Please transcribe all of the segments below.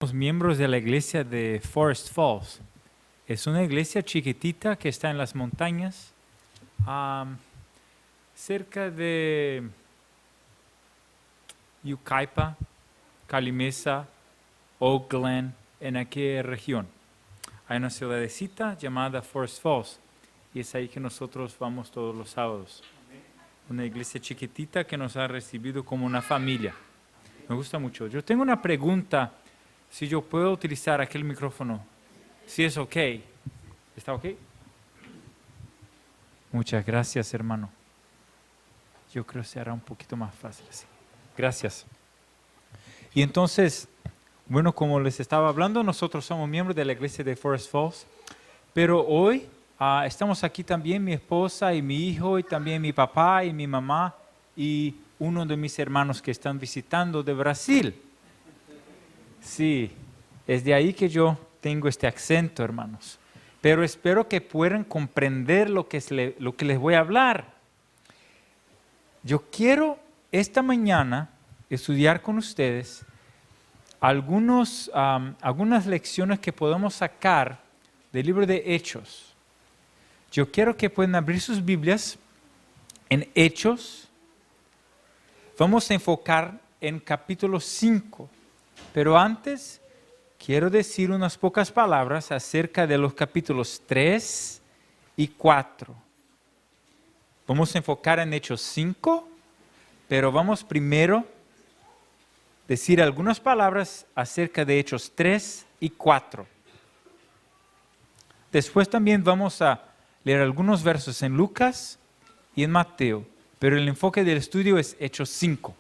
Somos miembros de la iglesia de Forest Falls. Es una iglesia chiquitita que está en las montañas, cerca de Yucaipa, Calimesa, Oak Glen, en aquella región. Hay una ciudadecita llamada Forest Falls y es ahí que nosotros vamos todos los sábados. Una iglesia chiquitita que nos ha recibido como una familia. Me gusta mucho. Yo tengo una pregunta, si yo puedo utilizar aquel micrófono, si es ok. ¿Está ok? Muchas gracias, hermano. Yo creo que se hará un poquito más fácil así. Gracias. Y entonces, bueno, como les estaba hablando, nosotros somos miembros de la iglesia de Forest Falls, pero hoy estamos aquí también mi esposa y mi hijo y también mi papá y mi mamá y uno de mis hermanos que están visitando de Brasil. Sí, es de ahí que yo tengo este acento, hermanos. Pero espero que puedan comprender lo que les voy a hablar. Yo quiero esta mañana estudiar con ustedes algunas lecciones que podemos sacar del libro de Hechos. Yo quiero que puedan abrir sus Biblias en Hechos. Vamos a enfocar en capítulo 5, pero antes quiero decir unas pocas palabras acerca de los capítulos 3 y 4. Vamos a enfocar en Hechos 5, pero vamos primero a decir algunas palabras acerca de Hechos 3 y 4. Después también vamos a leer algunos versos en Lucas y en Mateo, pero el enfoque del estudio es Hechos 5.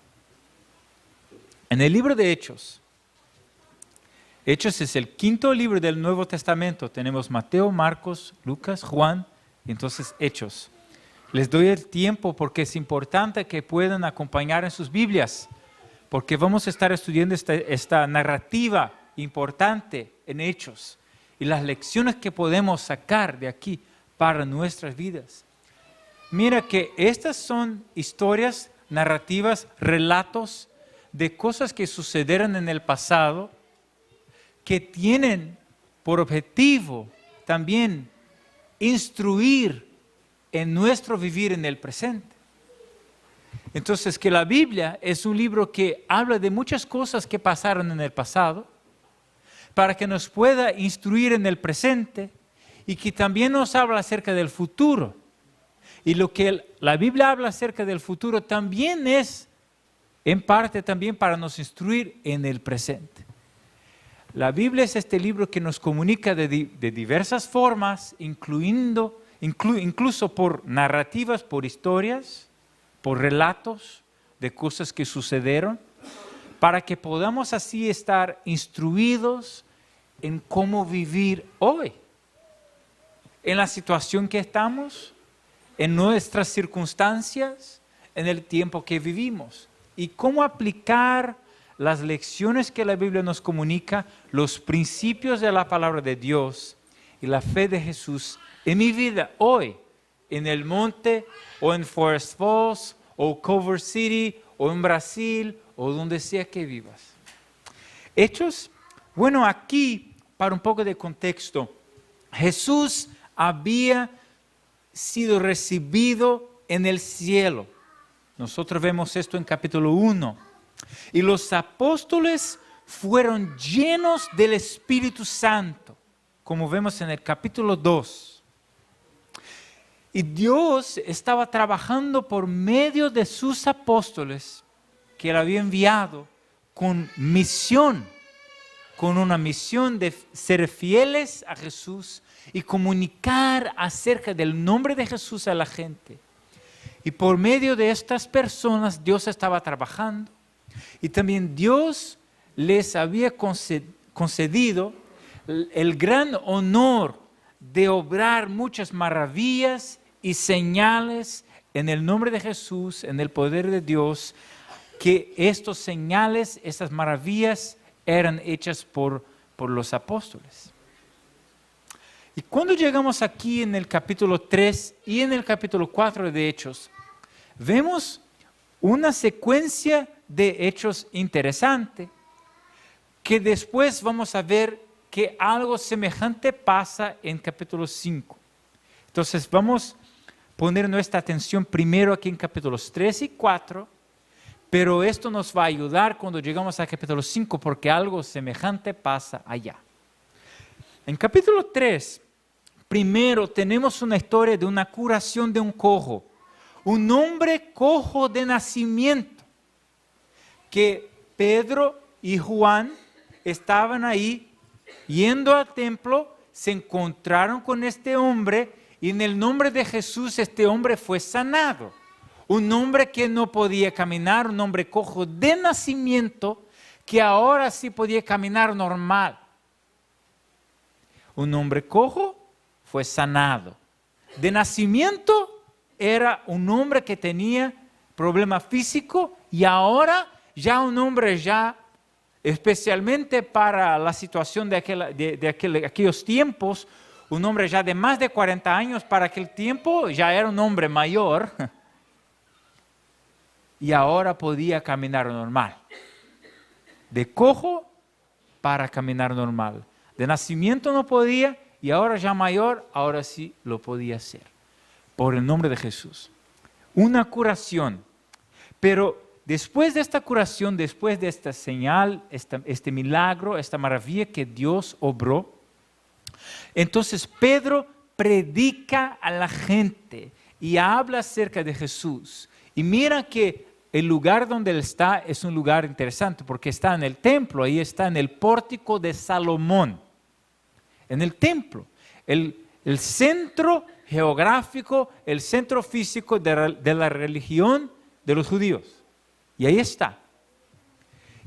En el libro de Hechos es el quinto libro del Nuevo Testamento. Tenemos Mateo, Marcos, Lucas, Juan, y entonces Hechos. Les doy el tiempo porque es importante que puedan acompañar en sus Biblias, porque vamos a estar estudiando esta narrativa importante en Hechos y las lecciones que podemos sacar de aquí para nuestras vidas. Mira que estas son historias, narrativas, relatos de cosas que sucedieron en el pasado, que tienen por objetivo también instruir en nuestro vivir en el presente. Entonces, que la Biblia es un libro que habla de muchas cosas que pasaron en el pasado, para que nos pueda instruir en el presente y que también nos habla acerca del futuro. Y lo que la Biblia habla acerca del futuro también es, en parte también para nos instruir en el presente. La Biblia es este libro que nos comunica de diversas formas, incluso por narrativas, por historias, por relatos de cosas que sucedieron, para que podamos así estar instruidos en cómo vivir hoy, en la situación que estamos, en nuestras circunstancias, en el tiempo que vivimos, y cómo aplicar las lecciones que la Biblia nos comunica, los principios de la palabra de Dios y la fe de Jesús en mi vida hoy, en el monte o en Forest Falls o Culver City o en Brasil o donde sea que vivas. Hechos, bueno, aquí para un poco de contexto, Jesús había sido recibido en el cielo. Nosotros vemos esto en capítulo 1. Y los apóstoles fueron llenos del Espíritu Santo, como vemos en el capítulo 2. Y Dios estaba trabajando por medio de sus apóstoles que Él había enviado con misión, con una misión de ser fieles a Jesús y comunicar acerca del nombre de Jesús a la gente. Y por medio de estas personas Dios estaba trabajando. Y también Dios les había concedido el gran honor de obrar muchas maravillas y señales en el nombre de Jesús, en el poder de Dios, que estas señales, estas maravillas eran hechas por los apóstoles. Y cuando llegamos aquí en el capítulo 3 y en el capítulo 4 de Hechos, vemos una secuencia de hechos interesante, que después vamos a ver que algo semejante pasa en capítulo 5. Entonces vamos a poner nuestra atención primero aquí en capítulos 3 y 4, pero esto nos va a ayudar cuando llegamos a capítulo 5 porque algo semejante pasa allá. En capítulo 3, primero tenemos una historia de una curación de un cojo, un hombre cojo de nacimiento, que Pedro y Juan estaban ahí yendo al templo, se encontraron con este hombre y en el nombre de Jesús este hombre fue sanado. Un hombre que no podía caminar, un hombre cojo de nacimiento, que ahora sí podía caminar normal. Un hombre cojo fue sanado. De nacimiento era un hombre que tenía problema físico y ahora ya un hombre ya, especialmente para la situación de aquellos tiempos, un hombre ya de más de 40 años para aquel tiempo ya era un hombre mayor y ahora podía caminar normal. De cojo para caminar normal. De nacimiento no podía y ahora ya mayor, ahora sí lo podía hacer. Por el nombre de Jesús. Una curación. Pero después de esta curación, después de esta señal, este milagro, esta maravilla que Dios obró, entonces Pedro predica a la gente y habla acerca de Jesús. Y mira que el lugar donde él está es un lugar interesante porque está en el templo, ahí está en el pórtico de Salomón. En el templo, el centro geográfico, el centro físico de la religión de los judíos. Y ahí está.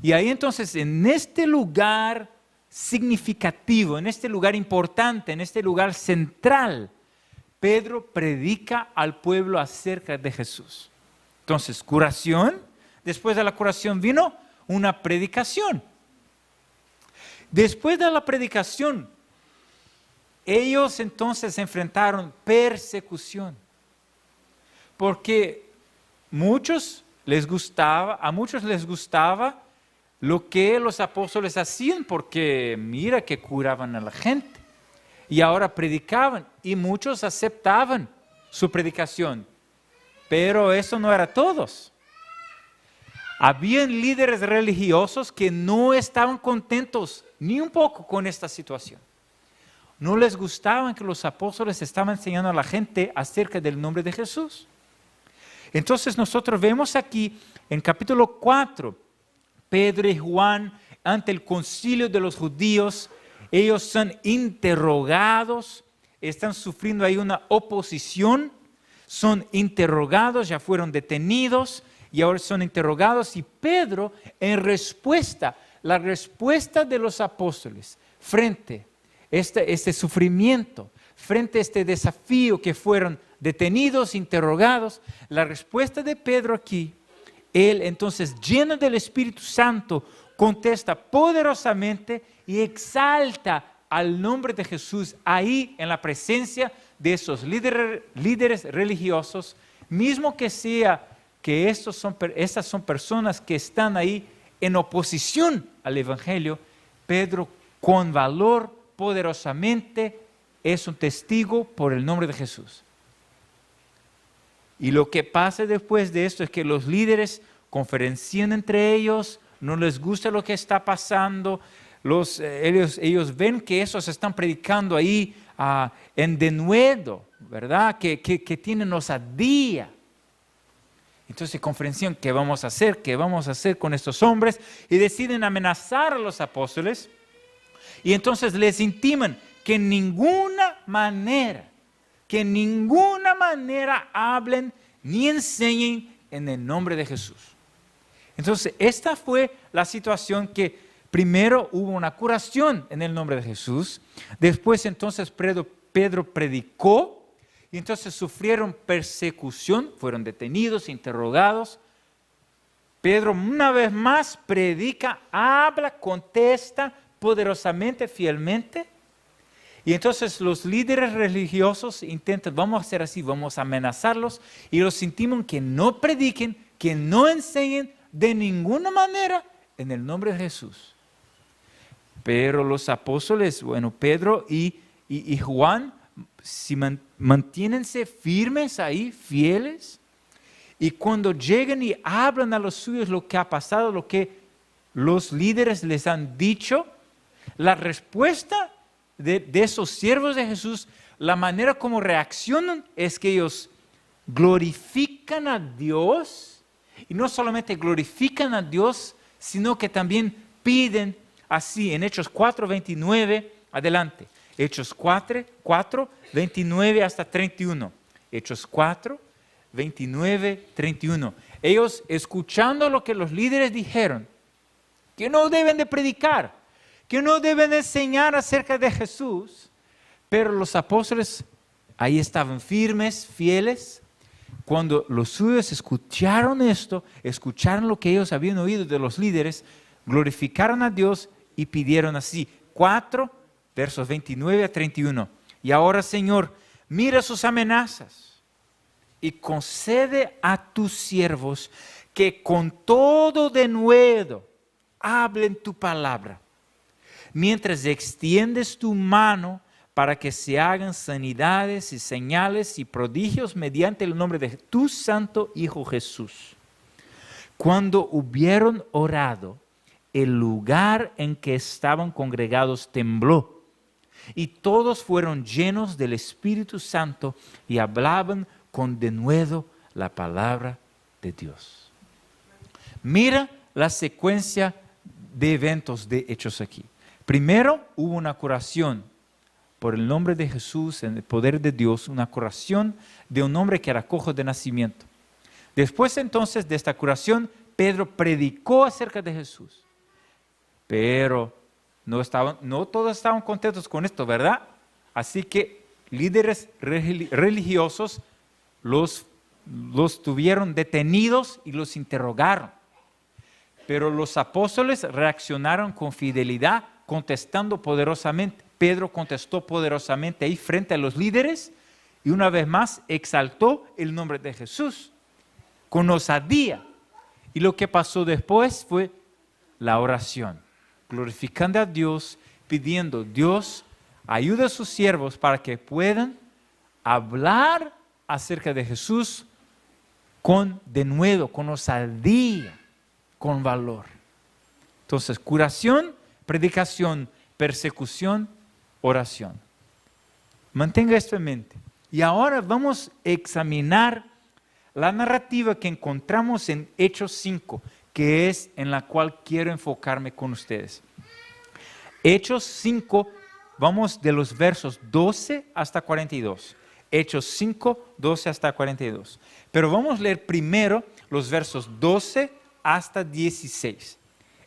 Y ahí entonces, en este lugar significativo, en este lugar importante, en este lugar central, Pedro predica al pueblo acerca de Jesús. Entonces, curación. Después de la curación vino una predicación. Después de la predicación, ellos entonces enfrentaron persecución. Porque a muchos les gustaba lo que los apóstoles hacían, porque mira que curaban a la gente. Y ahora predicaban y muchos aceptaban su predicación. Pero eso no era todos. Habían líderes religiosos que no estaban contentos ni un poco con esta situación. No les gustaba que los apóstoles estaban enseñando a la gente acerca del nombre de Jesús. Entonces nosotros vemos aquí en capítulo 4, Pedro y Juan ante el concilio de los judíos, ellos son interrogados, están sufriendo ahí una oposición, son interrogados, ya fueron detenidos y ahora son interrogados. Y Pedro, en respuesta, la respuesta de los apóstoles frente a este sufrimiento, frente a este desafío que fueron detenidos, interrogados, la respuesta de Pedro aquí, él entonces lleno del Espíritu Santo, contesta poderosamente y exalta al nombre de Jesús ahí en la presencia de esos líderes religiosos, mismo que sea que estas son personas que están ahí en oposición al Evangelio. Pedro con valor, poderosamente, es un testigo por el nombre de Jesús. Y lo que pasa después de esto es que los líderes conferencian entre ellos, no les gusta lo que está pasando, ellos ven que esos están predicando ahí en denuedo, ¿verdad? Que tienen osadía. Entonces conferencian, ¿qué vamos a hacer? ¿Qué vamos a hacer con estos hombres? Y deciden amenazar a los apóstoles. Y entonces les intiman que en ninguna manera hablen ni enseñen en el nombre de Jesús. Entonces, esta fue la situación que primero hubo una curación en el nombre de Jesús. Después, entonces, Pedro predicó y entonces sufrieron persecución, fueron detenidos, interrogados. Pedro una vez más predica, habla, contesta poderosamente, fielmente. Y entonces los líderes religiosos intentan, vamos a hacer así, vamos a amenazarlos y los intiman que no prediquen, que no enseñen de ninguna manera en el nombre de Jesús. Pero los apóstoles, Pedro y Juan, si mantiénense firmes ahí, fieles, y cuando lleguen y hablan a los suyos lo que ha pasado, lo que los líderes les han dicho, la respuesta de esos siervos de Jesús, la manera como reaccionan es que ellos glorifican a Dios, y no solamente glorifican a Dios, sino que también piden así, en Hechos 4:29, adelante. Hechos 4, 29 hasta 31. Hechos 4, 29, 31. Ellos escuchando lo que los líderes dijeron, que no deben de predicar, que no deben de enseñar acerca de Jesús, pero los apóstoles ahí estaban firmes, fieles. Cuando los suyos escucharon esto, escucharon lo que ellos habían oído de los líderes, glorificaron a Dios y pidieron así. 4, versos 29 a 31. Y ahora, Señor, mira sus amenazas y concede a tus siervos que con todo denuedo hablen tu palabra, mientras extiendes tu mano para que se hagan sanidades y señales y prodigios mediante el nombre de tu santo Hijo Jesús. Cuando hubieron orado, el lugar en que estaban congregados tembló, y todos fueron llenos del Espíritu Santo y hablaban con denuedo la palabra de Dios. Mira la secuencia de eventos de hechos aquí. Primero hubo una curación por el nombre de Jesús, en el poder de Dios, una curación de un hombre que era cojo de nacimiento. Después entonces de esta curación, Pedro predicó acerca de Jesús. Pero no todos estaban contentos con esto, ¿verdad? Así que líderes religiosos los tuvieron detenidos y los interrogaron. Pero los apóstoles reaccionaron con fidelidad, contestando poderosamente. Pedro contestó poderosamente ahí frente a los líderes y una vez más exaltó el nombre de Jesús con osadía. Y lo que pasó después fue la oración, glorificando a Dios, pidiendo: Dios, ayuda a sus siervos para que puedan hablar acerca de Jesús con denuedo, con osadía, con valor. Entonces, curación, predicación, persecución, oración. Mantenga esto en mente. Y ahora vamos a examinar la narrativa que encontramos en Hechos 5, que es en la cual quiero enfocarme con ustedes. Hechos 5, vamos de los versos 12 hasta 42. Hechos 5, 12 hasta 42. Pero vamos a leer primero los versos 12 hasta 16.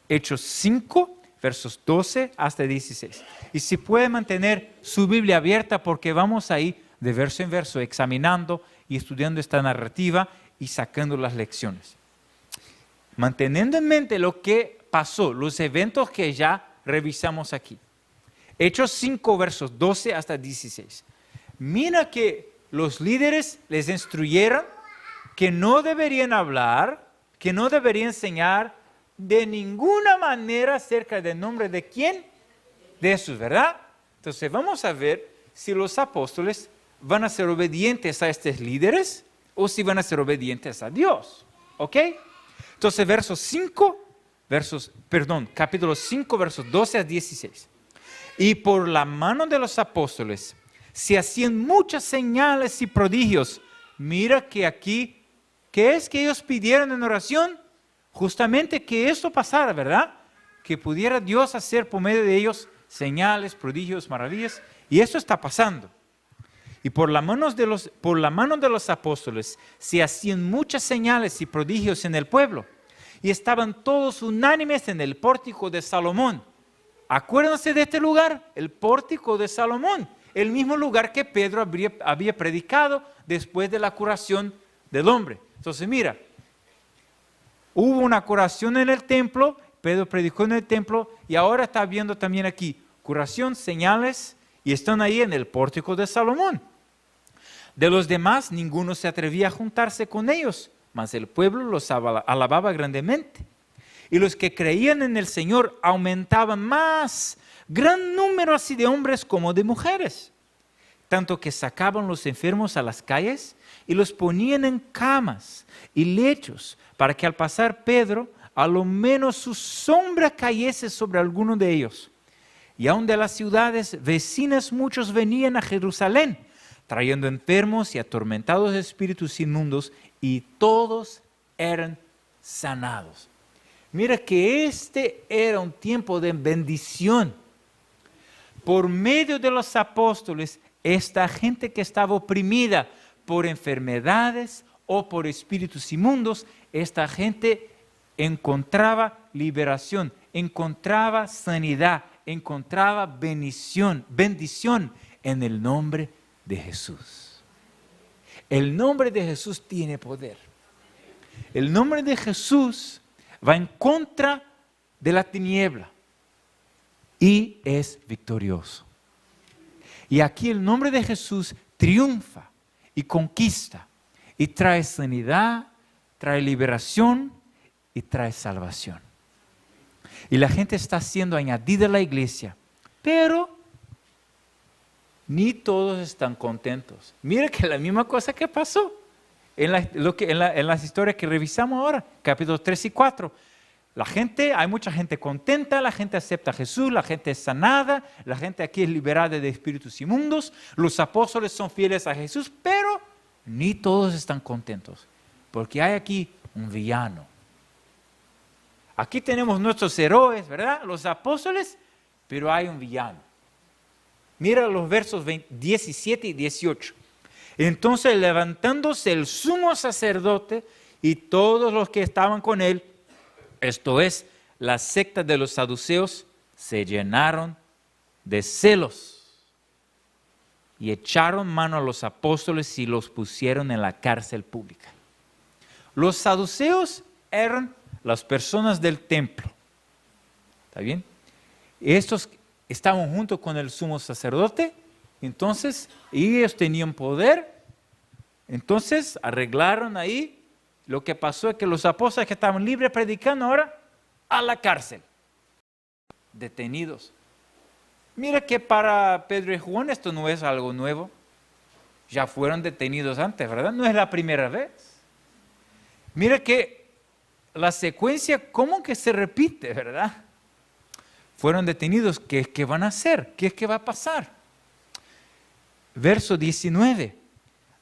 Hechos 5, versos 12 hasta 16. Y si puede mantener su Biblia abierta, porque vamos ahí de verso en verso examinando y estudiando esta narrativa y sacando las lecciones. Manteniendo en mente lo que pasó, los eventos que ya revisamos aquí. Hechos 5, versos 12 hasta 16. Mira que los líderes les instruyeron que no deberían hablar, que no deberían enseñar de ninguna manera acerca del nombre de quién, de Jesús, ¿verdad? Entonces vamos a ver si los apóstoles van a ser obedientes a estos líderes o si van a ser obedientes a Dios, ¿ok? Entonces capítulo 5, versos 12 a 16. Y por la mano de los apóstoles se hacían muchas señales y prodigios. Mira que aquí, ¿qué es que ellos pidieron en oración? Justamente que esto pasara, ¿verdad? Que pudiera Dios hacer por medio de ellos señales, prodigios, maravillas. Y esto está pasando. Y por la mano de los apóstoles se hacían muchas señales y prodigios en el pueblo. Y estaban todos unánimes en el pórtico de Salomón. Acuérdense de este lugar, el pórtico de Salomón. El mismo lugar que Pedro había predicado después de la curación del hombre. Entonces mira, hubo una curación en el templo, Pedro predicó en el templo y ahora está viendo también aquí curación, señales, y están ahí en el pórtico de Salomón. De los demás, ninguno se atrevía a juntarse con ellos, mas el pueblo los alababa grandemente. Y los que creían en el Señor aumentaban más, gran número así de hombres como de mujeres. Tanto que sacaban los enfermos a las calles y los ponían en camas y lechos, para que al pasar Pedro, a lo menos su sombra cayese sobre alguno de ellos. Y aun de las ciudades vecinas muchos venían a Jerusalén, trayendo enfermos y atormentados de espíritus inmundos, y todos eran sanados. Mira que este era un tiempo de bendición. Por medio de los apóstoles, esta gente que estaba oprimida por enfermedades o por espíritus inmundos, esta gente encontraba liberación, encontraba sanidad, encontraba bendición en el nombre de Jesús. El nombre de Jesús tiene poder. El nombre de Jesús va en contra de la tiniebla y es victorioso. Y aquí el nombre de Jesús triunfa y conquista y trae sanidad, trae liberación y trae salvación. Y la gente está siendo añadida a la iglesia, pero ni todos están contentos. Mira que la misma cosa que pasó en las historias que revisamos ahora, capítulos 3 y 4. Hay mucha gente contenta, la gente acepta a Jesús, la gente es sanada, la gente aquí es liberada de espíritus inmundos, los apóstoles son fieles a Jesús, pero ni todos están contentos, porque hay aquí un villano. Aquí tenemos nuestros héroes, ¿verdad? Los apóstoles, pero hay un villano. Mira los versos 17 y 18. Entonces, levantándose el sumo sacerdote y todos los que estaban con él, esto es, la secta de los saduceos, se llenaron de celos y echaron mano a los apóstoles y los pusieron en la cárcel pública. Los saduceos eran las personas del templo. ¿Está bien? Estos estaban junto con el sumo sacerdote, entonces ellos tenían poder, entonces arreglaron ahí. Lo que pasó es que los apóstoles que estaban libres predicando ahora a la cárcel, detenidos. Mira que para Pedro y Juan esto no es algo nuevo. Ya fueron detenidos antes, ¿verdad? No es la primera vez. Mira que la secuencia como que se repite, ¿verdad? Fueron detenidos. ¿Qué es que van a hacer? ¿Qué es que va a pasar? Verso 19.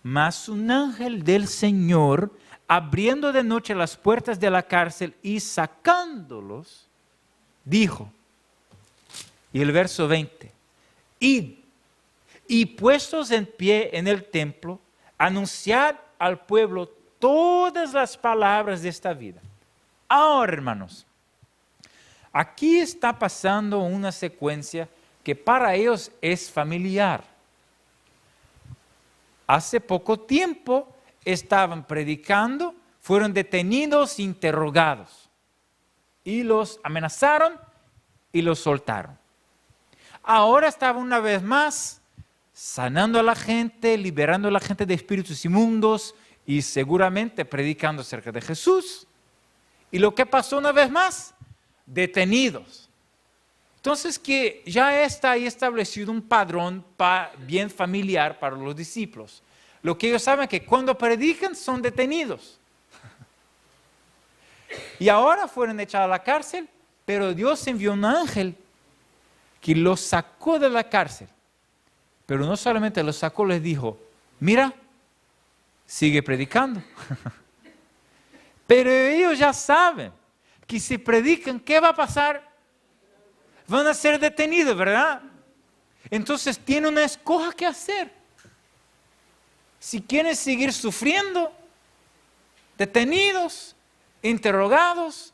Mas un ángel del Señor, abriendo de noche las puertas de la cárcel y sacándolos, dijo, y el verso 20, id y puestos en pie en el templo, anunciad al pueblo todas las palabras de esta vida. Ahora, hermanos, aquí está pasando una secuencia que para ellos es familiar. Hace poco tiempo estaban predicando, fueron detenidos, interrogados, y los amenazaron y los soltaron. Ahora estaba una vez más sanando a la gente, liberando a la gente de espíritus inmundos y seguramente predicando acerca de Jesús. ¿Y lo que pasó una vez más? Detenidos. Entonces que ya está ahí establecido un padrón bien familiar para los discípulos. Lo que ellos saben es que cuando predican son detenidos. Y ahora fueron echados a la cárcel, pero Dios envió un ángel que los sacó de la cárcel. Pero no solamente los sacó, les dijo, mira, sigue predicando. Pero ellos ya saben que si predican, ¿qué va a pasar? Van a ser detenidos, ¿verdad? Entonces tienen una escoja que hacer. Si quieren seguir sufriendo, detenidos, interrogados,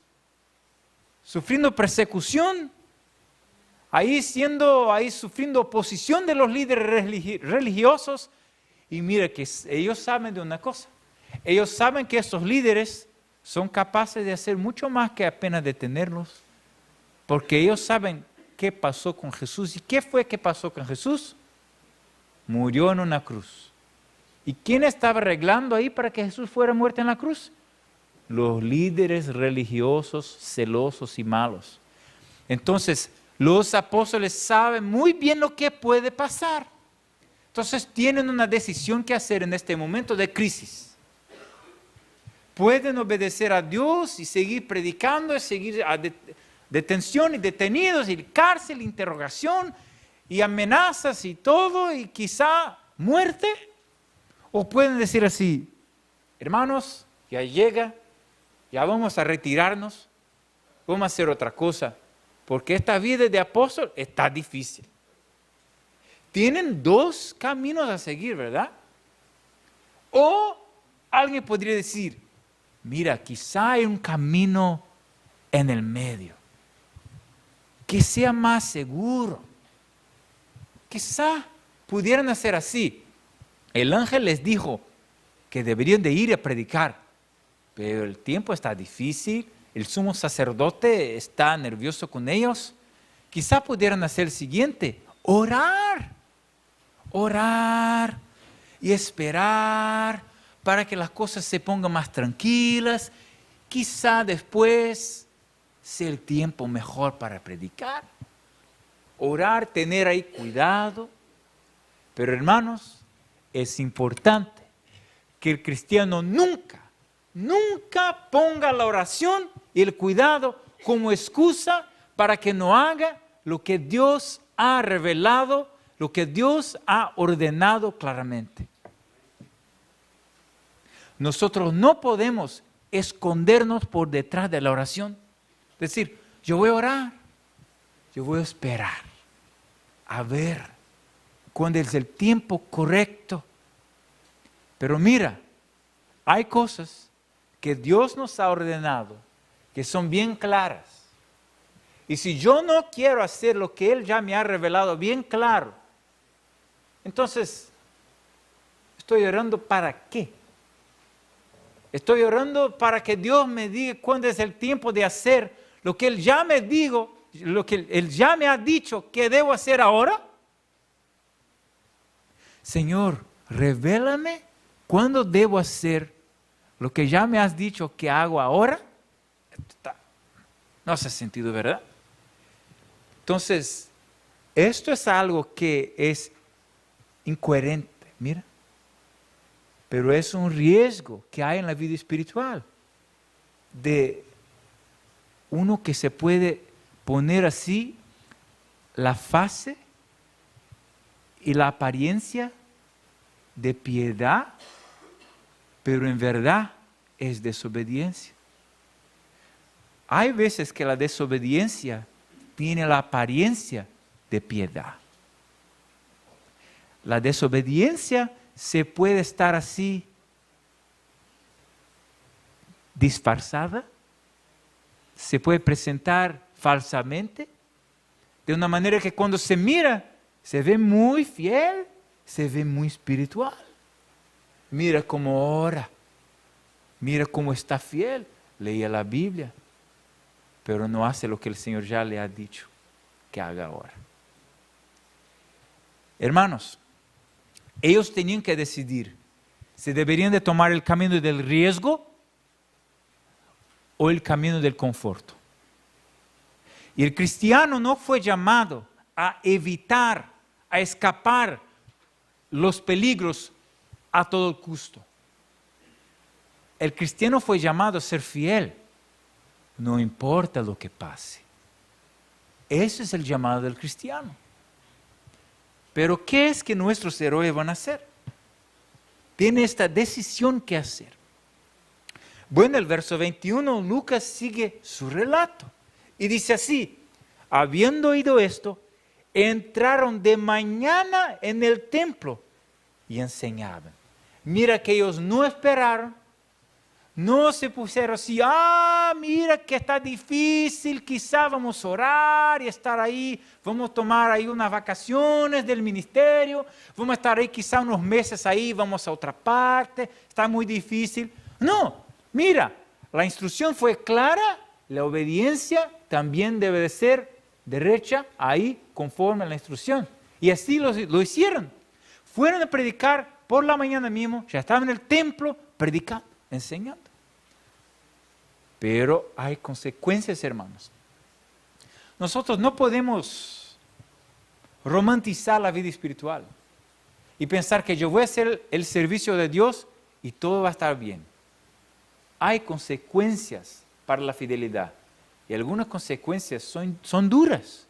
sufriendo persecución, ahí sufriendo oposición de los líderes religiosos. Y mire que ellos saben de una cosa. Ellos saben que estos líderes son capaces de hacer mucho más que apenas detenerlos. Porque ellos saben qué pasó con Jesús. ¿Y qué fue que pasó con Jesús? Murió en una cruz. ¿Y quién estaba arreglando ahí para que Jesús fuera muerto en la cruz? los líderes religiosos celosos y malos. Entonces, los apóstoles saben muy bien lo que puede pasar. Entonces, tienen una decisión que hacer en este momento de crisis. Pueden obedecer a Dios y seguir predicando, y seguir a detención y detenidos, y cárcel, interrogación, y amenazas y todo, y quizá muerte. O pueden decir así: hermanos, ya llega, ya vamos a retirarnos, vamos a hacer otra cosa, porque esta vida de apóstol está difícil. Tienen dos caminos a seguir, ¿verdad? O alguien podría decir: mira, quizá hay un camino en el medio, que sea más seguro. Quizá pudieran hacer así. El ángel les dijo que deberían de ir a predicar, pero el tiempo está difícil, el sumo sacerdote está nervioso con ellos. Quizá pudieran hacer el siguiente: orar y esperar para que las cosas se pongan más tranquilas. Quizá después sea el tiempo mejor para predicar. Orar, tener ahí cuidado. Pero hermanos, es importante que el cristiano nunca ponga la oración y el cuidado como excusa para que no haga lo que Dios ha revelado, lo que Dios ha ordenado claramente. Nosotros no podemos escondernos por detrás de la oración. Decir: yo voy a orar, yo voy a esperar, a ver cuándo es el tiempo correcto. Pero mira, hay cosas que Dios nos ha ordenado que son bien claras. Y si yo no quiero hacer lo que Él ya me ha revelado bien claro, entonces, ¿estoy orando para qué? Estoy orando para que Dios me diga cuándo es el tiempo de hacer lo que Él ya me dijo, lo que Él ya me ha dicho que debo hacer ahora. Señor, revélame cuándo debo hacer lo que ya me has dicho que hago ahora. No hace sentido, ¿verdad? Entonces, esto es algo que es incoherente, mira. Pero es un riesgo que hay en la vida espiritual, de uno que se puede poner así la fase y la apariencia de piedad, pero en verdad es desobediencia. Hay veces que la desobediencia tiene la apariencia de piedad. La desobediencia se puede estar así disfrazada, se puede presentar falsamente, de una manera que cuando se mira, se ve muy fiel, se ve muy espiritual. Mira cómo ora, mira cómo está fiel, leía la Biblia, pero no hace lo que el Señor ya le ha dicho que haga ahora. Hermanos, ellos tenían que decidir si deberían de tomar el camino del riesgo o el camino del conforto. Y el cristiano no fue llamado a evitar, a escapar los peligros a todo costo. El cristiano fue llamado a ser fiel, no importa lo que pase. Ese es el llamado del cristiano. Pero ¿qué es que nuestros héroes van a hacer? Tiene esta decisión que hacer. Bueno, el verso 21, Lucas sigue su relato y dice así: habiendo oído esto, entraron de mañana en el templo y enseñaban. Mira que ellos no esperaron, no se pusieron así: mira que está difícil, quizá vamos a orar y estar ahí, vamos a tomar ahí unas vacaciones del ministerio, vamos a estar ahí quizá unos meses ahí, vamos a otra parte, está muy difícil. No, mira, la instrucción fue clara, la obediencia también debe de ser derecha, ahí conforme a la instrucción. Y así lo hicieron. Fueron a predicar por la mañana mismo, ya estaban en el templo predicando, enseñando. Pero hay consecuencias, hermanos. Nosotros no podemos romantizar la vida espiritual y pensar que yo voy a hacer el servicio de Dios y todo va a estar bien. Hay consecuencias para la fidelidad y algunas consecuencias son duras.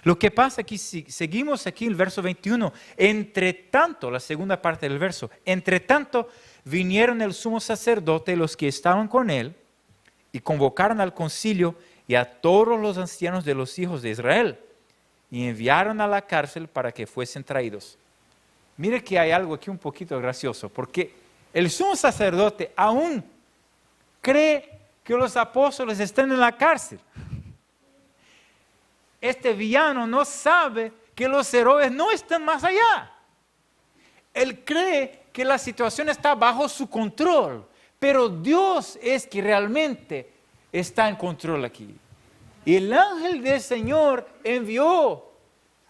Lo que pasa aquí, si seguimos aquí el verso 21, entre tanto, la segunda parte del verso, entre tanto vinieron el sumo sacerdote y los que estaban con él y convocaron al concilio y a todos los ancianos de los hijos de Israel y enviaron a la cárcel para que fuesen traídos. Mire que hay algo aquí un poquito gracioso, porque el sumo sacerdote aún cree que los apóstoles están en la cárcel. Este villano no sabe que los héroes no están más allá. Él cree que la situación está bajo su control, pero Dios es que realmente está en control aquí. Y el ángel del Señor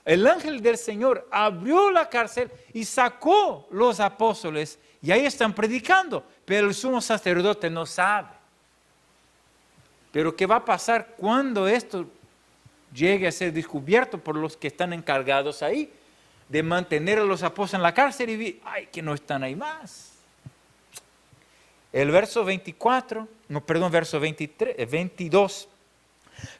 el ángel del Señor abrió la cárcel y sacó los apóstoles y ahí están predicando, pero el sumo sacerdote no sabe. Pero ¿qué va a pasar cuando esto llegue a ser descubierto por los que están encargados ahí de mantener a los apóstoles en la cárcel y ay, que no están ahí más? El verso 22.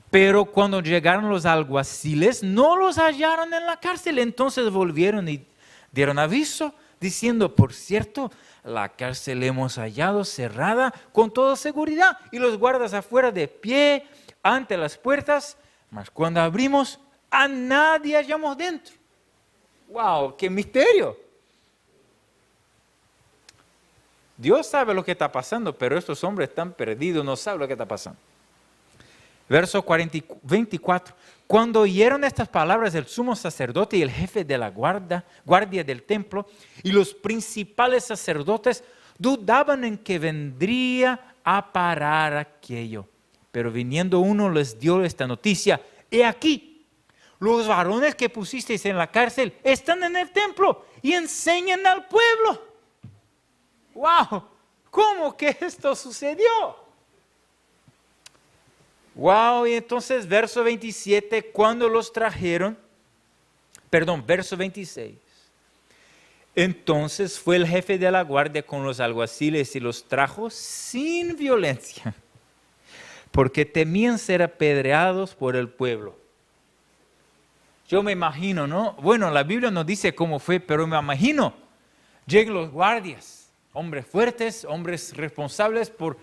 Pero cuando llegaron los alguaciles, no los hallaron en la cárcel. Entonces volvieron y dieron aviso, diciendo, por cierto, la cárcel hemos hallado cerrada con toda seguridad y los guardas afuera de pie ante las puertas, mas cuando abrimos, a nadie hallamos dentro. ¡Wow! ¡Qué misterio! Dios sabe lo que está pasando, pero estos hombres están perdidos, no saben lo que está pasando. Verso 24. Cuando oyeron estas palabras el sumo sacerdote y el jefe de la guardia del templo y los principales sacerdotes dudaban en que vendría a parar aquello. Pero viniendo uno les dio esta noticia: he aquí, los varones que pusisteis en la cárcel están en el templo y enseñan al pueblo. ¡Wow! ¿Cómo que esto sucedió? Wow, y entonces verso 27, cuando los trajeron, verso 26. Entonces fue el jefe de la guardia con los alguaciles y los trajo sin violencia, porque temían ser apedreados por el pueblo. Yo me imagino, ¿no? Bueno, la Biblia no dice cómo fue, pero me imagino, llegan los guardias, hombres fuertes, hombres responsables por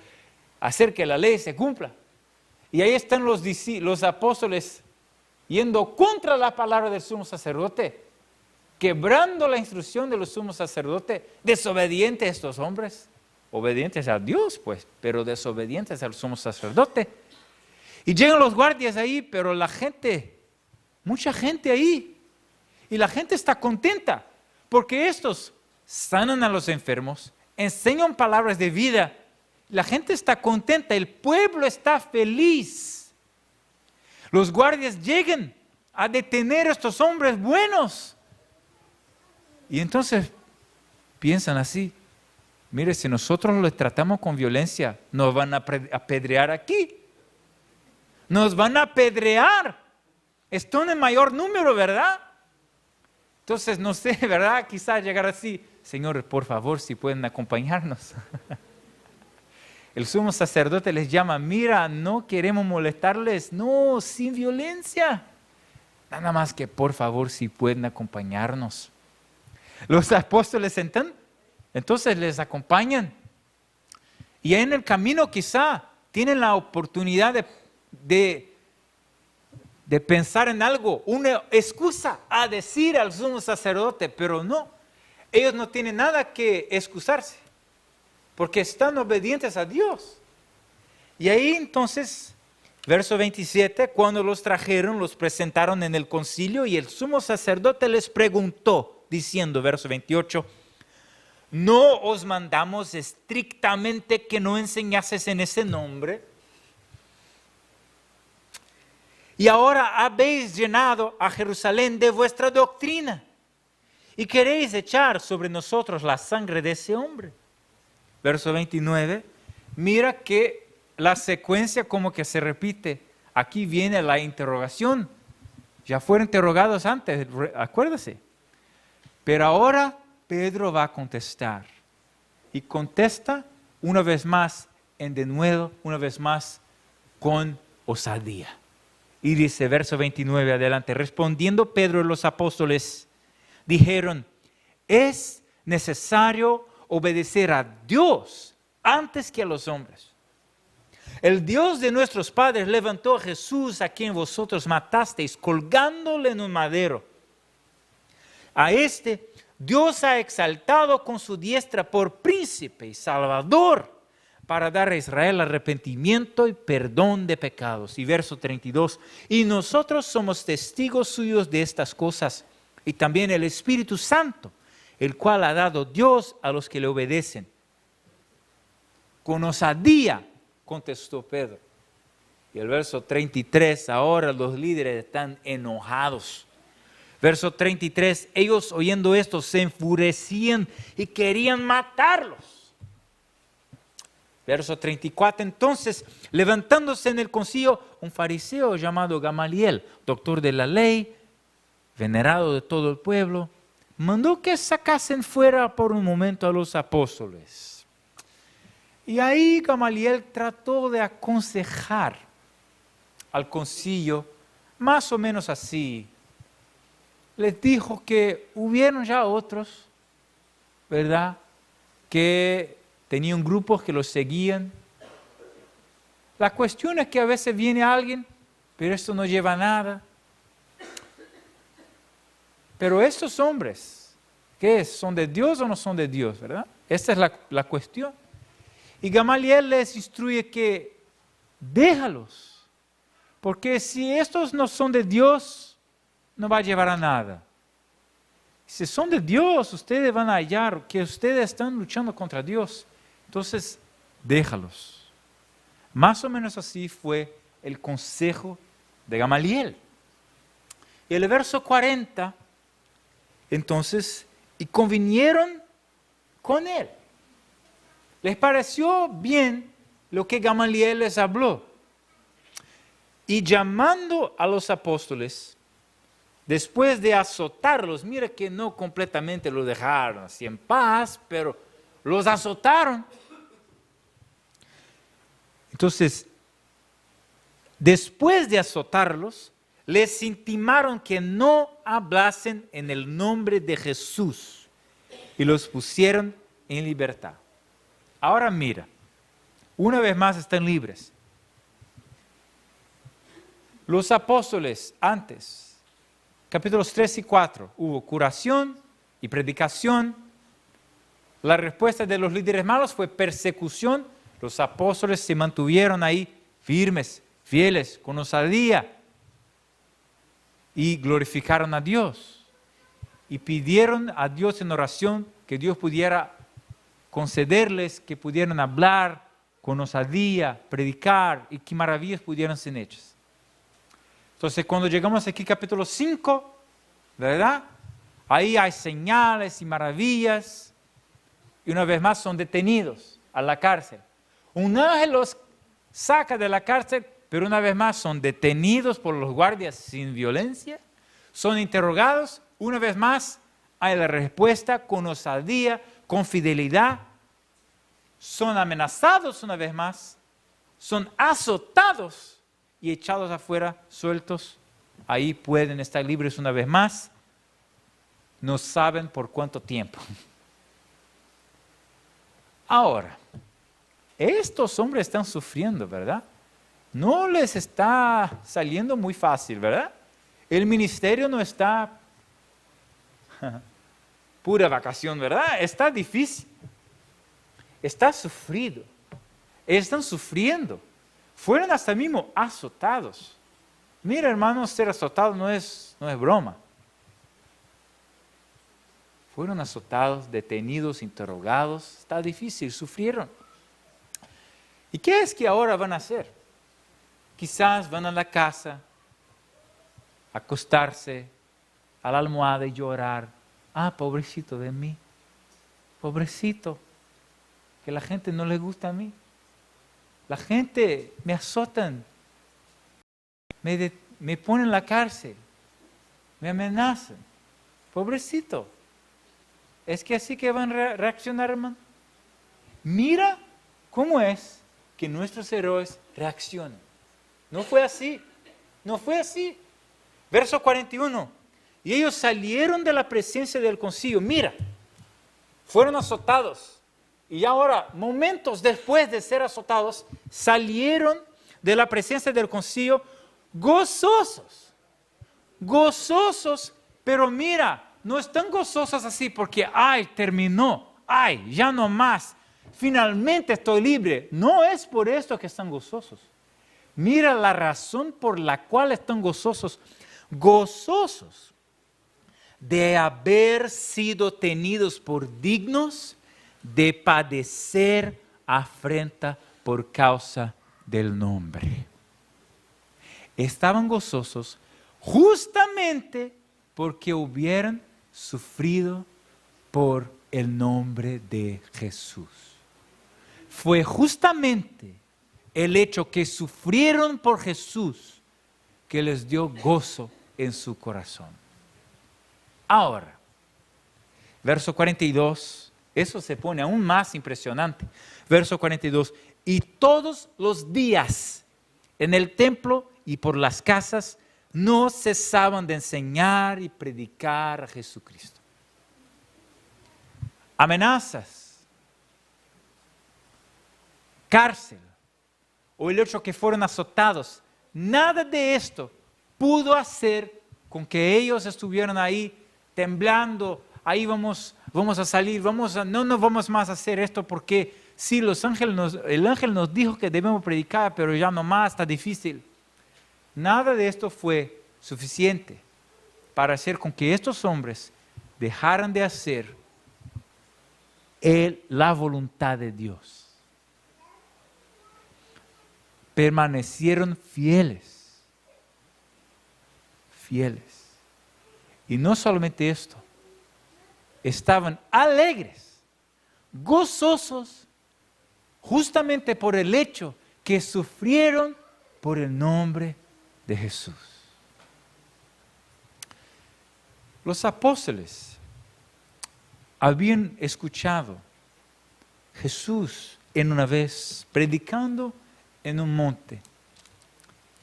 hacer que la ley se cumpla. Y ahí están los apóstoles yendo contra la palabra del sumo sacerdote, quebrando la instrucción de los sumos sacerdotes, desobedientes a estos hombres, obedientes a Dios pues, pero desobedientes al sumo sacerdote. Y llegan los guardias ahí, pero la gente, mucha gente ahí, y la gente está contenta, porque estos sanan a los enfermos, enseñan palabras de vida. La gente está contenta, el pueblo está feliz. Los guardias llegan a detener a estos hombres buenos. Y entonces piensan así: mire, si nosotros los tratamos con violencia, nos van a apedrear aquí. Nos van a apedrear. Están en mayor número, ¿verdad? Entonces, no sé, ¿verdad? Quizás llegar así: Señor, por favor, si pueden acompañarnos. El sumo sacerdote les llama: mira, no queremos molestarles, no, sin violencia. Nada más que por favor si pueden acompañarnos. Los apóstoles entonces les acompañan. Y en el camino quizá tienen la oportunidad de pensar en algo, una excusa a decir al sumo sacerdote, pero no, ellos no tienen nada que excusarse, porque están obedientes a Dios. Y ahí entonces, verso 27, cuando los trajeron, los presentaron en el concilio y el sumo sacerdote les preguntó, diciendo, verso 28, ¿no os mandamos estrictamente que no enseñases en ese nombre? Y ahora habéis llenado a Jerusalén de vuestra doctrina y queréis echar sobre nosotros la sangre de ese hombre. Verso 29, mira que la secuencia como que se repite. Aquí viene la interrogación. Ya fueron interrogados antes, acuérdese. Pero ahora Pedro va a contestar. Y contesta una vez más, en denuedo, una vez más, con osadía. Y dice, verso 29 adelante, respondiendo Pedro y los apóstoles, dijeron, es necesario obedecer a Dios antes que a los hombres. El Dios de nuestros padres levantó a Jesús, a quien vosotros matasteis, colgándole en un madero. A este Dios ha exaltado con su diestra por príncipe y salvador, para dar a Israel arrepentimiento y perdón de pecados. Y verso 32, y nosotros somos testigos suyos de estas cosas, y también el Espíritu Santo, el cual ha dado Dios a los que le obedecen. Con osadía contestó Pedro. Y el verso 33, ahora los líderes están enojados. Verso 33, ellos oyendo esto se enfurecían y querían matarlos. Verso 34, entonces, levantándose en el concilio, un fariseo llamado Gamaliel, doctor de la ley, venerado de todo el pueblo, mandó que sacasen fuera por un momento a los apóstoles. Y ahí Gamaliel trató de aconsejar al concilio, más o menos así. Les dijo que hubieron ya otros, ¿verdad?, que tenían grupos que los seguían. La cuestión es que a veces viene alguien, pero esto no lleva a nada. Pero estos hombres, ¿qué es? ¿Son de Dios o no son de Dios, verdad? Esta es la cuestión. Y Gamaliel les instruye que déjalos, porque si estos no son de Dios, no va a llevar a nada. Si son de Dios, ustedes van a hallar que ustedes están luchando contra Dios. Entonces, déjalos. Más o menos así fue el consejo de Gamaliel. Y el verso 40, entonces, y convinieron con él. Les pareció bien lo que Gamaliel les habló. Y llamando a los apóstoles, después de azotarlos, mira que no completamente los dejaron así en paz, pero los azotaron. Entonces, después de azotarlos, les intimaron que no hablasen en el nombre de Jesús y los pusieron en libertad. Ahora mira, una vez más están libres. Los apóstoles antes, capítulos 3 y 4, hubo curación y predicación. La respuesta de los líderes malos fue persecución. Los apóstoles se mantuvieron ahí firmes, fieles, con osadía y glorificaron a Dios. Y pidieron a Dios en oración que Dios pudiera concederles que pudieran hablar con osadía, predicar y que maravillas pudieran ser hechas. Entonces, cuando llegamos aquí capítulo 5, ¿verdad? Ahí hay señales y maravillas y una vez más son detenidos a la cárcel. Un ángel los saca de la cárcel, pero una vez más son detenidos por los guardias sin violencia, son interrogados, una vez más hay la respuesta con osadía, con fidelidad, son amenazados una vez más, son azotados y echados afuera, sueltos, ahí pueden estar libres una vez más, no saben por cuánto tiempo. Ahora, estos hombres están sufriendo, ¿verdad? No les está saliendo muy fácil, ¿verdad? El ministerio no está pura vacación, ¿verdad? Está difícil. Está sufrido. Están sufriendo. Fueron hasta mismo azotados. Mira, hermanos, ser azotado no es broma. Fueron azotados, detenidos, interrogados. Está difícil, sufrieron. ¿Y qué es que ahora van a hacer? Quizás van a la casa, acostarse a la almohada y llorar. Ah, pobrecito de mí. Pobrecito. Que la gente no le gusta a mí. La gente me azotan, me ponen en la cárcel, me amenazan. Pobrecito. ¿Es que así que van a reaccionar, hermano? Mira cómo es que nuestros héroes reaccionan. No fue así. No fue así. Verso 41. Y ellos salieron de la presencia del concilio. Mira, fueron azotados. Y ahora, momentos después de ser azotados, salieron de la presencia del concilio gozosos. Gozosos, pero mira, no están gozosos así porque, ay, terminó, ay, ya no más, finalmente estoy libre. No es por esto que están gozosos. Mira la razón por la cual están gozosos. Gozosos de haber sido tenidos por dignos de padecer afrenta por causa del nombre. Estaban gozosos justamente porque hubieran sufrido por el nombre de Jesús. Fue justamente el hecho que sufrieron por Jesús que les dio gozo en su corazón. Ahora, verso 42, eso se pone aún más impresionante. Verso 42, y todos los días en el templo y por las casas no cesaban de enseñar y predicar a Jesucristo. Amenazas, cárcel, o el hecho que fueron azotados, nada de esto pudo hacer con que ellos estuvieran ahí temblando. Ahí vamos a salir, no vamos más a hacer esto porque sí, el ángel nos dijo que debemos predicar, pero ya no más, está difícil. Nada de esto fue suficiente para hacer con que estos hombres dejaran de hacer la voluntad de Dios. Permanecieron fieles. Y no solamente esto, estaban alegres, gozosos, justamente por el hecho que sufrieron por el nombre de Jesús. Los apóstoles habían escuchado Jesús en una vez predicando en un monte.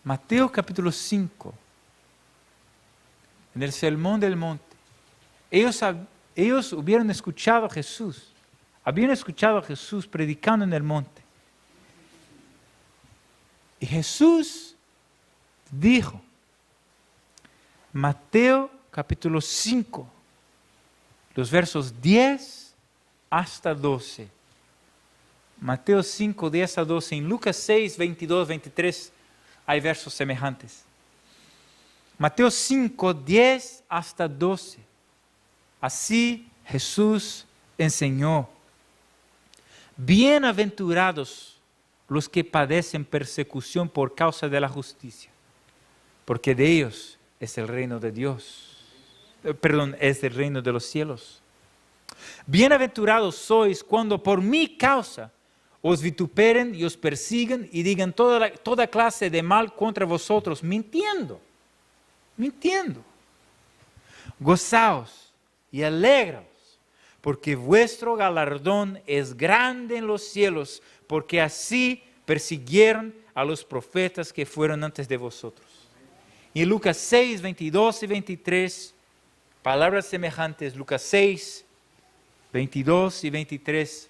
Mateo capítulo 5, en el sermón del monte. Ellos hubieran escuchado a Jesús, habían escuchado a Jesús predicando en el monte. Y Jesús dijo, Mateo capítulo 5, los versos 10 hasta 12. Mateo 5, 10 a 12. En Lucas 6, 22, 23 hay versos semejantes. Mateo 5, 10 hasta 12. Así Jesús enseñó. Bienaventurados los que padecen persecución por causa de la justicia, porque de ellos es el reino de Dios. Es el reino de los cielos. Bienaventurados sois cuando por mi causa os vituperen y os persigan y digan toda clase de mal contra vosotros, mintiendo. Gozaos y alegraos, porque vuestro galardón es grande en los cielos, porque así persiguieron a los profetas que fueron antes de vosotros. Y en Lucas 6, 22 y 23, palabras semejantes. Lucas 6, 22 y 23.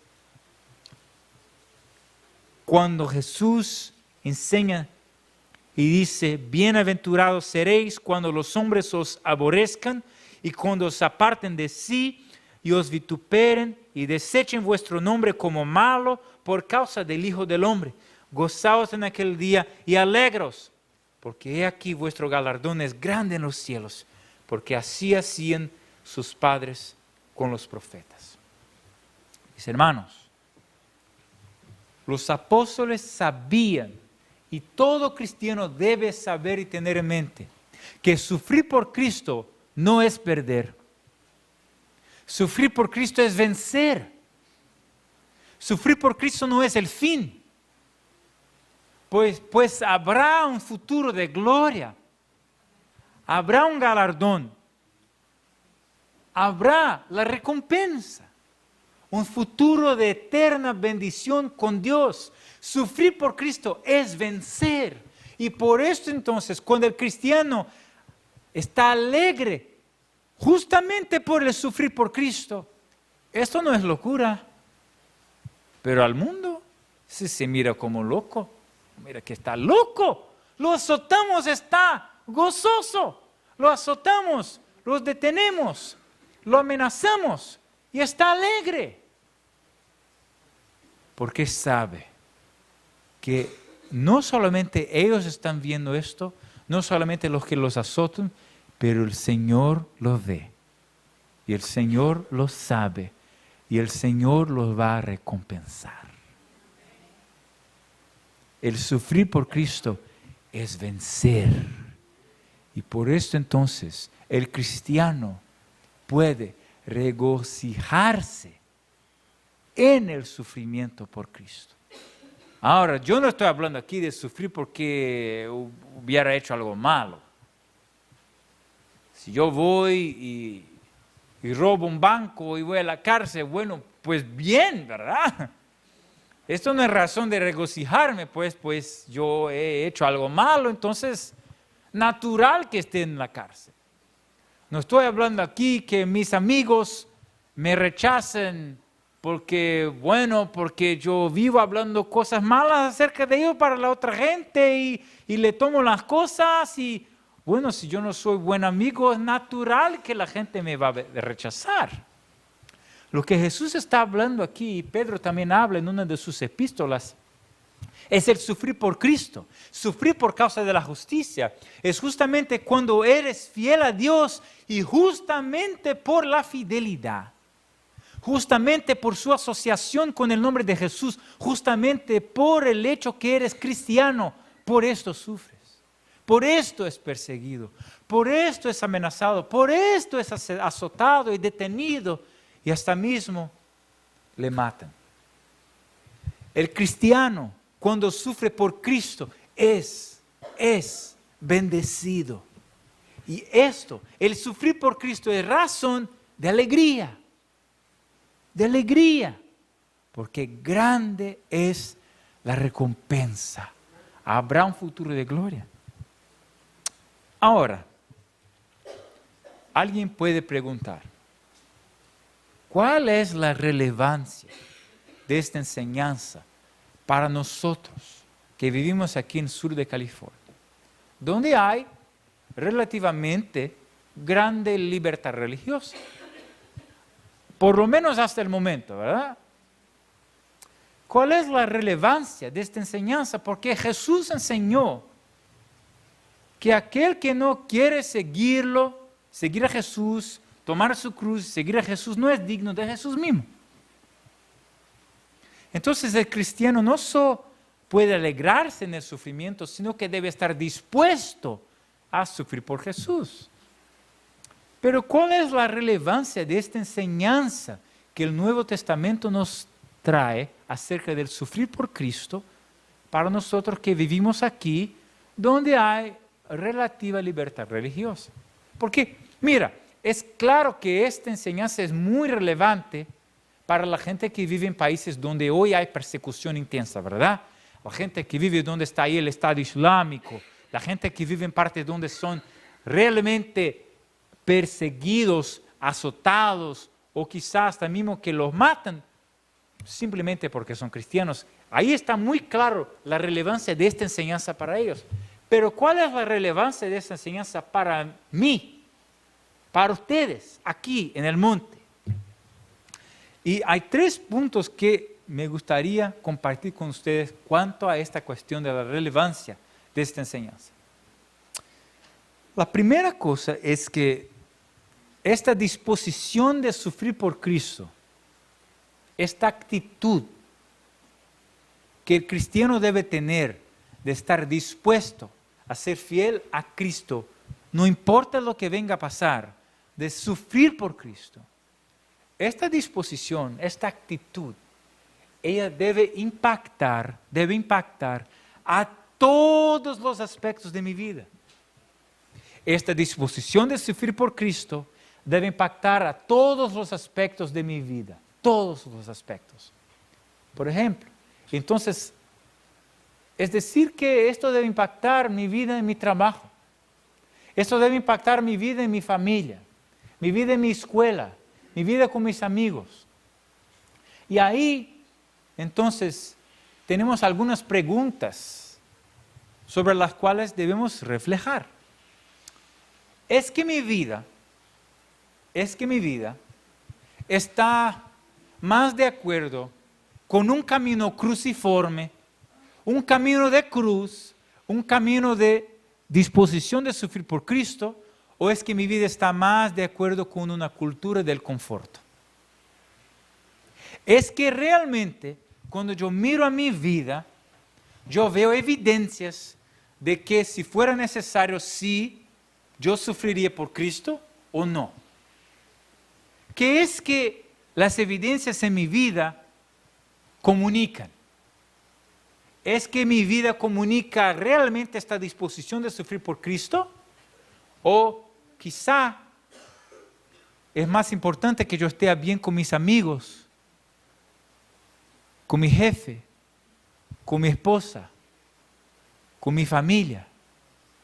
Cuando Jesús enseña y dice, bienaventurados seréis cuando los hombres os aborrezcan y cuando os aparten de sí y os vituperen y desechen vuestro nombre como malo por causa del Hijo del Hombre. Gozaos en aquel día y alegraos, porque he aquí vuestro galardón es grande en los cielos, porque así hacían sus padres con los profetas. Mis hermanos, los apóstoles sabían, y todo cristiano debe saber y tener en mente, que sufrir por Cristo no es perder. Sufrir por Cristo es vencer. Sufrir por Cristo no es el fin. pues habrá un futuro de gloria, habrá un galardón, habrá la recompensa, un futuro de eterna bendición con Dios. Sufrir por Cristo es vencer. Y por esto entonces, cuando el cristiano está alegre, justamente por el sufrir por Cristo, esto no es locura. Pero al mundo se mira como loco. Mira que está loco. Lo azotamos, está gozoso. Lo azotamos, lo detenemos, lo amenazamos y está alegre. Porque sabe que no solamente ellos están viendo esto, no solamente los que los azotan, pero el Señor los ve. Y el Señor los sabe. Y el Señor los va a recompensar. El sufrir por Cristo es vencer. Y por esto entonces el cristiano puede regocijarse en el sufrimiento por Cristo. Ahora, yo no estoy hablando aquí de sufrir porque hubiera hecho algo malo. Si yo voy y robo un banco y voy a la cárcel, bueno, pues bien, ¿verdad? Esto no es razón de regocijarme, pues yo he hecho algo malo, entonces natural que esté en la cárcel. No estoy hablando aquí que mis amigos me rechacen porque yo vivo hablando cosas malas acerca de ellos para la otra gente y le tomo las cosas y bueno, si yo no soy buen amigo, es natural que la gente me va a rechazar. Lo que Jesús está hablando aquí, y Pedro también habla en una de sus epístolas, es el sufrir por Cristo, sufrir por causa de la justicia. Es justamente cuando eres fiel a Dios y justamente por la fidelidad, justamente por su asociación con el nombre de Jesús, justamente por el hecho que eres cristiano, por esto sufres. Por esto es perseguido, por esto es amenazado, por esto es azotado y detenido y hasta mismo le matan. El cristiano, cuando sufre por Cristo, es bendecido. Y esto, el sufrir por Cristo es razón de alegría, porque grande es la recompensa. Habrá un futuro de gloria. Ahora, alguien puede preguntar, ¿cuál es la relevancia de esta enseñanza para nosotros que vivimos aquí en el sur de California, donde hay relativamente grande libertad religiosa? Por lo menos hasta el momento, ¿verdad? ¿Cuál es la relevancia de esta enseñanza? Porque Jesús enseñó que aquel que no quiere seguir a Jesús, tomar su cruz, seguir a Jesús, no es digno de Jesús mismo. Entonces el cristiano no solo puede alegrarse en el sufrimiento, sino que debe estar dispuesto a sufrir por Jesús. Pero ¿cuál es la relevancia de esta enseñanza que el Nuevo Testamento nos trae acerca del sufrir por Cristo para nosotros que vivimos aquí, donde hay relativa libertad religiosa? Porque, mira, es claro que esta enseñanza es muy relevante para la gente que vive en países donde hoy hay persecución intensa, ¿verdad? La gente que vive donde está ahí el Estado Islámico, la gente que vive en partes donde son realmente perseguidos, azotados, o quizás hasta mismo que los matan simplemente porque son cristianos. Ahí está muy claro la relevancia de esta enseñanza para ellos. Pero ¿cuál es la relevancia de esta enseñanza para mí, para ustedes, aquí en el monte? Y hay 3 puntos que me gustaría compartir con ustedes cuanto a esta cuestión de la relevancia de esta enseñanza. La primera cosa es que esta disposición de sufrir por Cristo, esta actitud que el cristiano debe tener de estar dispuesto a ser fiel a Cristo, no importa lo que venga a pasar, de sufrir por Cristo. Esta disposición, esta actitud, ella debe impactar a todos los aspectos de mi vida. Esta disposición de sufrir por Cristo debe impactar a todos los aspectos de mi vida, todos los aspectos. Por ejemplo, entonces, es decir que esto debe impactar mi vida en mi trabajo, esto debe impactar mi vida en mi familia, mi vida en mi escuela, mi vida con mis amigos. Y ahí, entonces, tenemos algunas preguntas sobre las cuales debemos reflejar. ¿Es que mi vida está más de acuerdo con un camino cruciforme, un camino de cruz, un camino de disposición de sufrir por Cristo, o es que mi vida está más de acuerdo con una cultura del confort? Es que realmente, cuando yo miro a mi vida, yo veo evidencias de que si fuera necesario, sí, yo sufriría por Cristo o no. ¿Qué es que las evidencias en mi vida comunican? ¿Es que mi vida comunica realmente esta disposición de sufrir por Cristo? ¿O quizá es más importante que yo esté bien con mis amigos, con mi jefe, con mi esposa, con mi familia,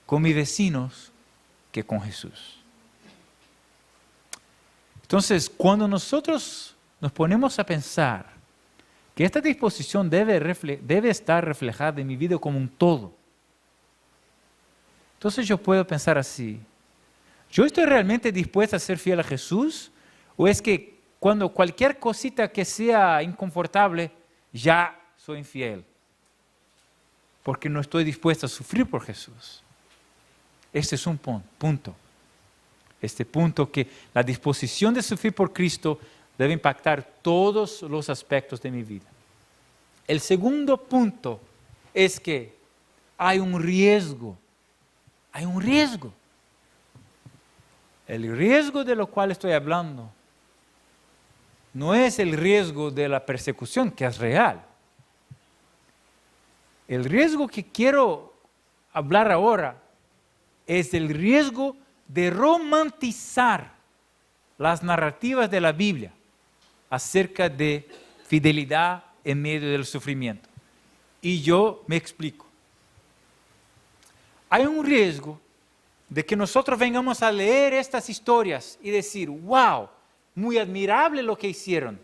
con mis vecinos, que con Jesús? Entonces, cuando nosotros nos ponemos a pensar que esta disposición debe estar reflejada en mi vida como un todo, entonces yo puedo pensar así: ¿yo estoy realmente dispuesto a ser fiel a Jesús? ¿O es que cuando cualquier cosita que sea inconfortable, ya soy infiel? Porque no estoy dispuesto a sufrir por Jesús. Este es un punto. Este punto que la disposición de sufrir por Cristo debe impactar todos los aspectos de mi vida. El segundo punto es que hay un riesgo. Hay un riesgo. El riesgo de lo cual estoy hablando no es el riesgo de la persecución, que es real. El riesgo que quiero hablar ahora es el riesgo de romantizar las narrativas de la Biblia acerca de fidelidad en medio del sufrimiento. Y yo me explico. Hay un riesgo de que nosotros vengamos a leer estas historias y decir: wow, muy admirable lo que hicieron.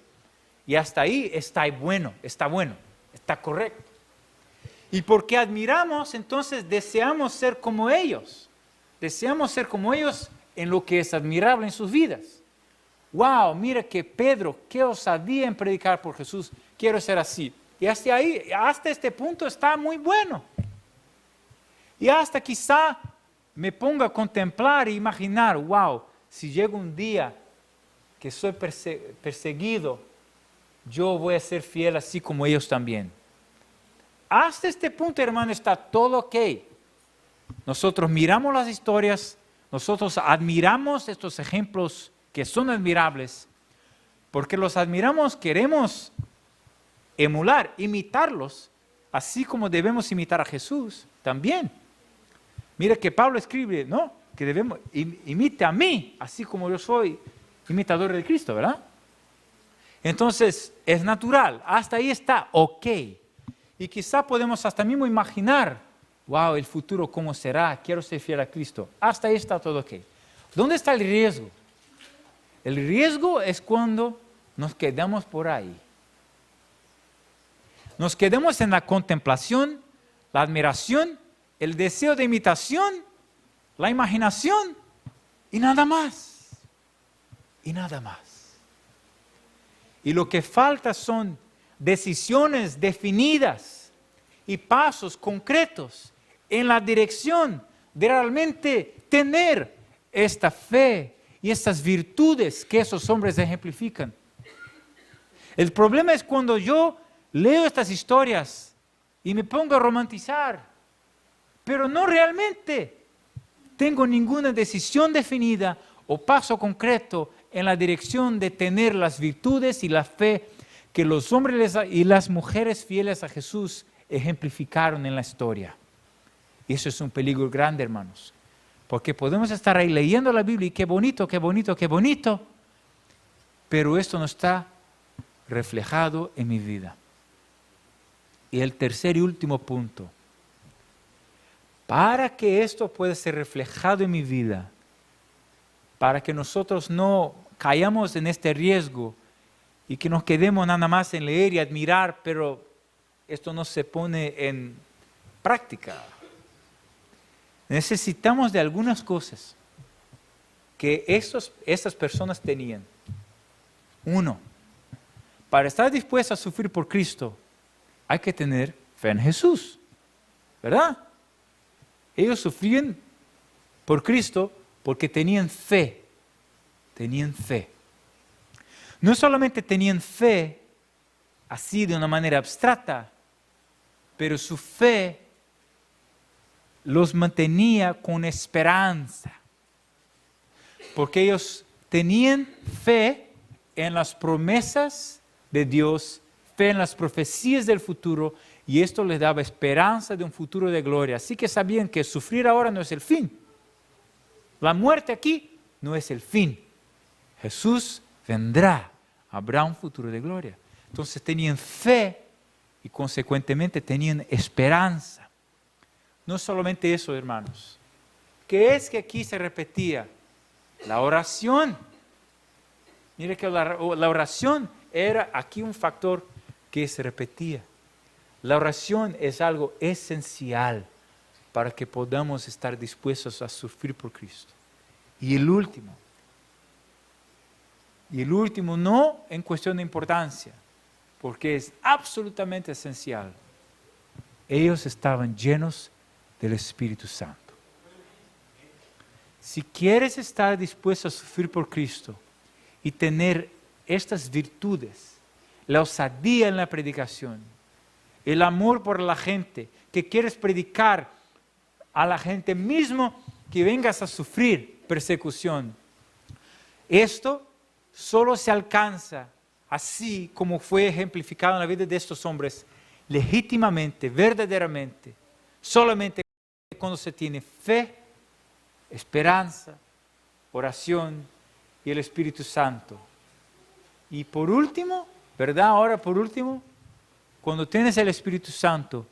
Y hasta ahí está bueno, está correcto. Y porque admiramos, entonces deseamos ser como ellos. Deseamos ser como ellos en lo que es admirable en sus vidas. Wow, mira que Pedro, qué osadía en predicar por Jesús, quiero ser así. Y hasta ahí, hasta este punto está muy bueno. Y hasta quizá me ponga a contemplar e imaginar: wow, si llega un día que soy perseguido, yo voy a ser fiel así como ellos también. Hasta este punto, hermano, está todo ok. Nosotros miramos las historias, nosotros admiramos estos ejemplos que son admirables, porque los admiramos, queremos emular, imitarlos, así como debemos imitar a Jesús también. Mira que Pablo escribe, ¿no?, que debemos, imite a mí, así como yo soy imitador de Cristo, ¿verdad? Entonces, es natural, hasta ahí está ok. Y quizá podemos hasta mismo imaginar: wow, el futuro cómo será, quiero ser fiel a Cristo. Hasta ahí está todo ok. ¿Dónde está el riesgo? El riesgo es cuando nos quedamos por ahí. Nos quedamos en la contemplación, la admiración, el deseo de imitación, la imaginación y nada más. Y nada más. Y lo que falta son decisiones definidas y pasos concretos en la dirección de realmente tener esta fe y estas virtudes que esos hombres ejemplifican. El problema es cuando yo leo estas historias y me pongo a romantizar, pero no realmente tengo ninguna decisión definida o paso concreto en la dirección de tener las virtudes y la fe que los hombres y las mujeres fieles a Jesús ejemplificaron en la historia. Y eso es un peligro grande, hermanos. Porque podemos estar ahí leyendo la Biblia y qué bonito, qué bonito, qué bonito. Pero esto no está reflejado en mi vida. Y el tercer y último punto. Para que esto pueda ser reflejado en mi vida, para que nosotros no caigamos en este riesgo y que nos quedemos nada más en leer y admirar, pero esto no se pone en práctica. Necesitamos de algunas cosas que estas personas tenían. Uno, para estar dispuestos a sufrir por Cristo, hay que tener fe en Jesús, ¿verdad? Ellos sufrían por Cristo porque tenían fe. Tenían fe. No solamente tenían fe así de una manera abstracta, pero su fe los mantenía con esperanza. Porque ellos tenían fe en las promesas de Dios, fe en las profecías del futuro, y esto les daba esperanza de un futuro de gloria. Así que sabían que sufrir ahora no es el fin. La muerte aquí no es el fin. Jesús vendrá, habrá un futuro de gloria. Entonces tenían fe y consecuentemente tenían esperanza. No solamente eso, hermanos. ¿Qué es que aquí se repetía? La oración. Mire que la oración era aquí un factor que se repetía. La oración es algo esencial para que podamos estar dispuestos a sufrir por Cristo. Y el último no en cuestión de importancia, porque es absolutamente esencial. Ellos estaban llenos del Espíritu Santo. Si quieres estar dispuesto a sufrir por Cristo y tener estas virtudes, la osadía en la predicación, el amor por la gente, que quieres predicar a la gente mismo que vengas a sufrir persecución, esto solo se alcanza así como fue ejemplificado en la vida de estos hombres, legítimamente, verdaderamente, solamente cuando se tiene fe, esperanza, oración y el Espíritu Santo. Y por último, ¿verdad? Ahora por último, cuando tienes el Espíritu Santo,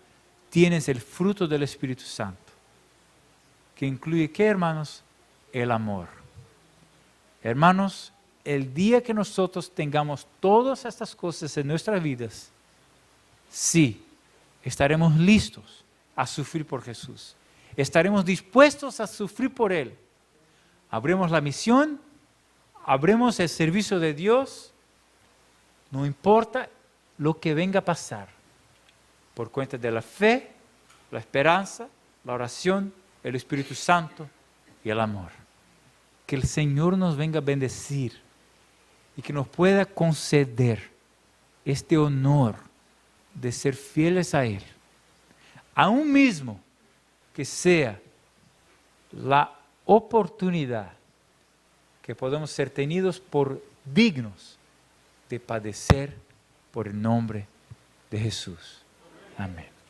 tienes el fruto del Espíritu Santo, que incluye, ¿qué, hermanos? El amor. Hermanos, el día que nosotros tengamos todas estas cosas en nuestras vidas, sí, estaremos listos a sufrir por Jesús. Estaremos dispuestos a sufrir por Él. Abremos la misión, abremos el servicio de Dios, no importa lo que venga a pasar, por cuenta de la fe, la esperanza, la oración, el Espíritu Santo y el amor. Que el Señor nos venga a bendecir y que nos pueda conceder este honor de ser fieles a Él, aún mismo que sea la oportunidad que podamos ser tenidos por dignos de padecer por el nombre de Jesús. Amén.